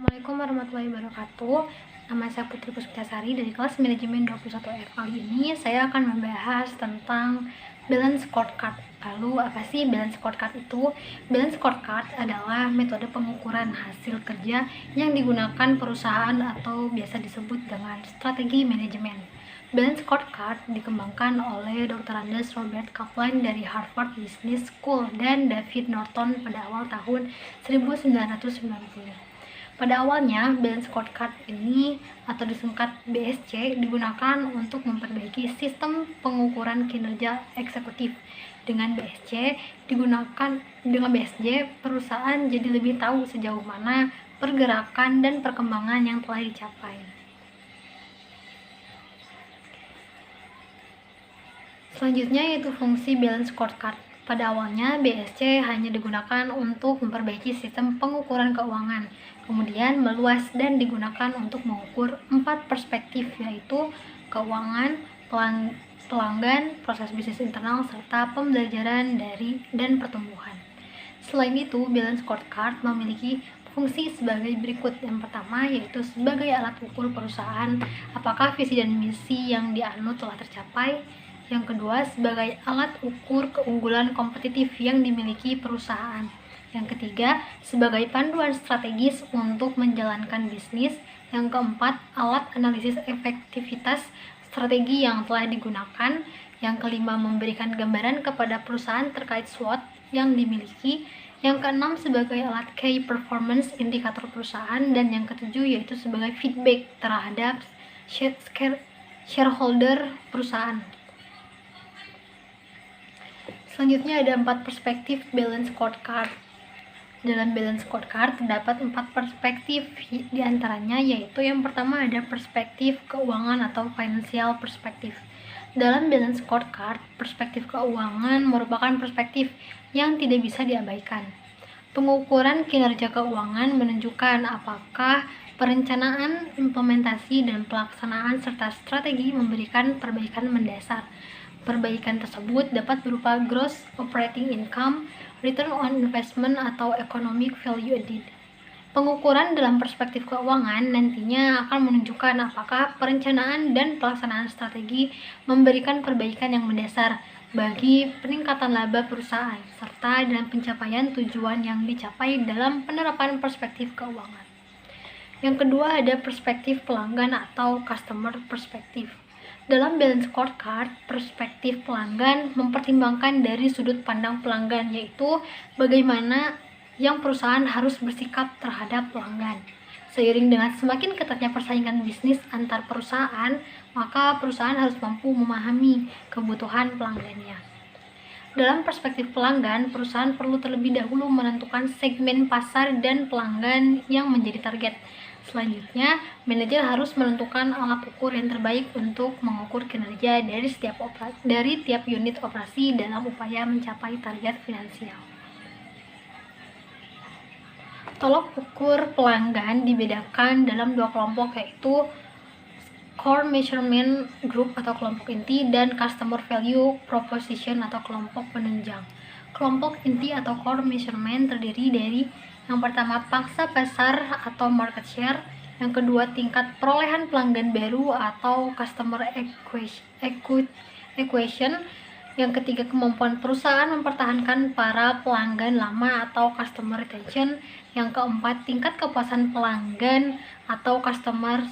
Assalamualaikum warahmatullahi wabarakatuh. Nama saya Putri Puspitasari dari kelas manajemen 21F. Kali ini saya akan membahas tentang balance scorecard. Lalu apa sih balance scorecard itu? Balance scorecard adalah metode pengukuran hasil kerja yang digunakan perusahaan atau biasa disebut dengan strategi manajemen. Balance scorecard dikembangkan oleh Dr. Andes Robert Kaplan dari Harvard Business School dan David Norton pada awal tahun 1990. Pada awalnya, balance scorecard ini atau disingkat BSC digunakan untuk memperbaiki sistem pengukuran kinerja eksekutif. Dengan BSC perusahaan jadi lebih tahu sejauh mana pergerakan dan perkembangan yang telah dicapai. Selanjutnya yaitu fungsi balance scorecard. Pada awalnya, BSC hanya digunakan untuk memperbaiki sistem pengukuran keuangan, kemudian meluas dan digunakan untuk mengukur 4 perspektif, yaitu keuangan, pelanggan, proses bisnis internal, serta pembelajaran dari dan pertumbuhan. Selain itu, balance scorecard memiliki fungsi sebagai berikut. Yang pertama yaitu sebagai alat ukur perusahaan apakah visi dan misi yang dianut telah tercapai. Yang kedua, sebagai alat ukur keunggulan kompetitif yang dimiliki perusahaan. Yang ketiga, sebagai panduan strategis untuk menjalankan bisnis. Yang keempat, alat analisis efektivitas strategi yang telah digunakan. Yang kelima, memberikan gambaran kepada perusahaan terkait SWOT yang dimiliki. Yang keenam, sebagai alat key performance indikator perusahaan. Dan yang ketujuh yaitu sebagai feedback terhadap shareholder perusahaan. Selanjutnya ada 4 perspektif balance scorecard. Dalam balance scorecard terdapat 4 perspektif, diantaranya yaitu yang pertama ada perspektif keuangan atau financial perspektif. Dalam balance scorecard, perspektif keuangan merupakan perspektif yang tidak bisa diabaikan. Pengukuran kinerja keuangan menunjukkan apakah perencanaan, implementasi, dan pelaksanaan serta strategi memberikan perbaikan mendasar. Perbaikan tersebut dapat berupa gross operating income, return on investment, atau economic value added. Pengukuran dalam perspektif keuangan nantinya akan menunjukkan apakah perencanaan dan pelaksanaan strategi memberikan perbaikan yang mendasar bagi peningkatan laba perusahaan, serta dalam pencapaian tujuan yang dicapai dalam penerapan perspektif keuangan. Yang kedua ada perspektif pelanggan atau customer perspective. Dalam balance scorecard, perspektif pelanggan mempertimbangkan dari sudut pandang pelanggan, yaitu bagaimana yang perusahaan harus bersikap terhadap pelanggan. Seiring dengan semakin ketatnya persaingan bisnis antar perusahaan, maka perusahaan harus mampu memahami kebutuhan pelanggannya. Dalam perspektif pelanggan, perusahaan perlu terlebih dahulu menentukan segmen pasar dan pelanggan yang menjadi target. Selanjutnya, manajer harus menentukan alat ukur yang terbaik untuk mengukur kinerja dari tiap unit operasi dalam upaya mencapai target finansial. Tolok ukur pelanggan dibedakan dalam 2 kelompok, yaitu core measurement group atau kelompok inti dan customer value proposition atau kelompok penunjang. Kelompok inti atau core measurement terdiri dari yang pertama pangsa pasar atau market share, yang kedua tingkat perolehan pelanggan baru atau customer acquisition, yang ketiga kemampuan perusahaan mempertahankan para pelanggan lama atau customer retention, yang keempat tingkat kepuasan pelanggan atau customer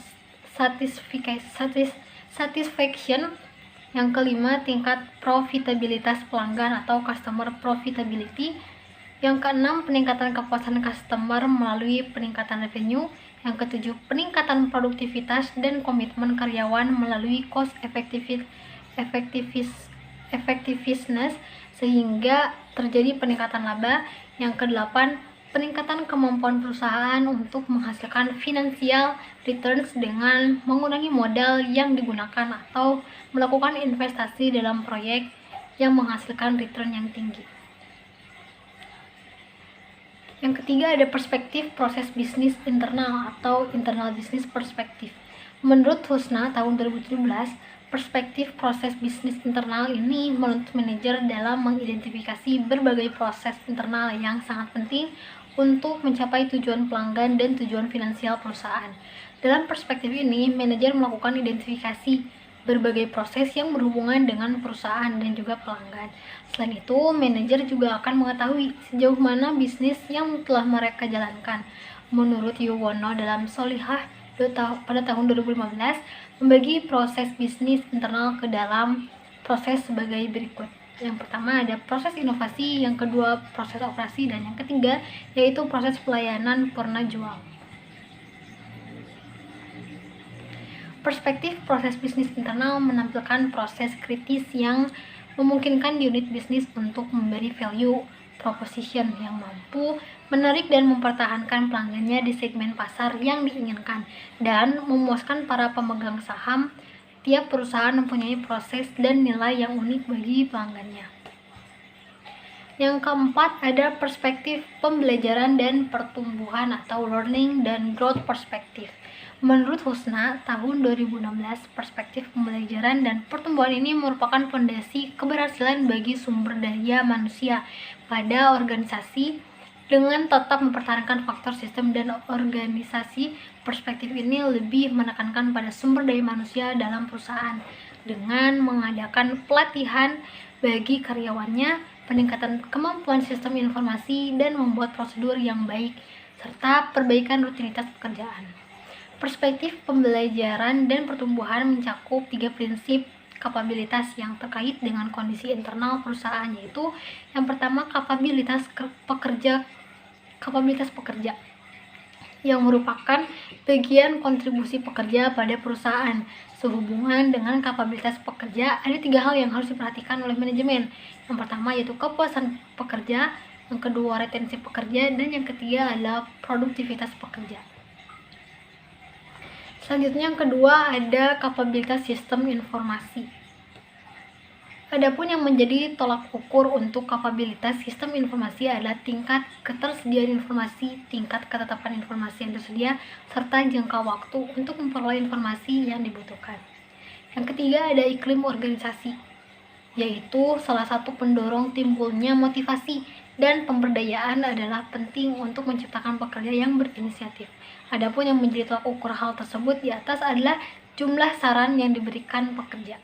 satisfaction, yang kelima tingkat profitabilitas pelanggan atau customer profitability, yang keenam peningkatan kepuasan customer melalui peningkatan revenue, yang ketujuh peningkatan produktivitas dan komitmen karyawan melalui cost effectiveness sehingga terjadi peningkatan laba, yang kedelapan peningkatan kemampuan perusahaan untuk menghasilkan financial returns dengan mengurangi modal yang digunakan atau melakukan investasi dalam proyek yang menghasilkan return yang tinggi. Yang ketiga ada perspektif proses bisnis internal atau internal business perspective. Menurut Husna tahun 2017, perspektif proses bisnis internal ini menuntut manajer dalam mengidentifikasi berbagai proses internal yang sangat penting untuk mencapai tujuan pelanggan dan tujuan finansial perusahaan. Dalam perspektif ini, manajer melakukan identifikasi berbagai proses yang berhubungan dengan perusahaan dan juga pelanggan. Selain itu, manajer juga akan mengetahui sejauh mana bisnis yang telah mereka jalankan. Menurut Yuwono dalam Solihah pada tahun 2015, membagi proses bisnis internal ke dalam proses sebagai berikut. Yang pertama ada proses inovasi, yang kedua proses operasi, dan yang ketiga yaitu proses pelayanan purna jual. Perspektif proses bisnis internal menampilkan proses kritis yang memungkinkan unit bisnis untuk memberi value proposition yang mampu menarik dan mempertahankan pelanggannya di segmen pasar yang diinginkan dan memuaskan para pemegang saham. Tiap perusahaan mempunyai proses dan nilai yang unik bagi pelanggannya. Yang keempat ada perspektif pembelajaran dan pertumbuhan atau learning dan growth perspective. Menurut Husna, tahun 2016, perspektif pembelajaran dan pertumbuhan ini merupakan fondasi keberhasilan bagi sumber daya manusia pada organisasi dengan tetap mempertahankan faktor sistem dan organisasi. Perspektif ini lebih menekankan pada sumber daya manusia dalam perusahaan dengan mengadakan pelatihan bagi karyawannya, peningkatan kemampuan sistem informasi, dan membuat prosedur yang baik, serta perbaikan rutinitas pekerjaan. Perspektif pembelajaran dan pertumbuhan mencakup 3 prinsip kapabilitas yang terkait dengan kondisi internal perusahaan, yaitu yang pertama kapabilitas pekerja yang merupakan bagian kontribusi pekerja pada perusahaan. Sehubungan dengan kapabilitas pekerja, ada 3 hal yang harus diperhatikan oleh manajemen. Yang pertama yaitu kepuasan pekerja, yang kedua retensi pekerja, dan yang ketiga adalah produktivitas pekerja. Selanjutnya yang kedua ada kapabilitas sistem informasi. Adapun yang menjadi tolak ukur untuk kapabilitas sistem informasi adalah tingkat ketersediaan informasi, tingkat ketetapan informasi yang tersedia, serta jangka waktu untuk memperoleh informasi yang dibutuhkan. Yang ketiga ada iklim organisasi, yaitu salah satu pendorong timbulnya motivasi dan pemberdayaan adalah penting untuk menciptakan pekerja yang berinisiatif. Adapun yang menjadi tolak ukur hal tersebut di atas adalah jumlah saran yang diberikan pekerja.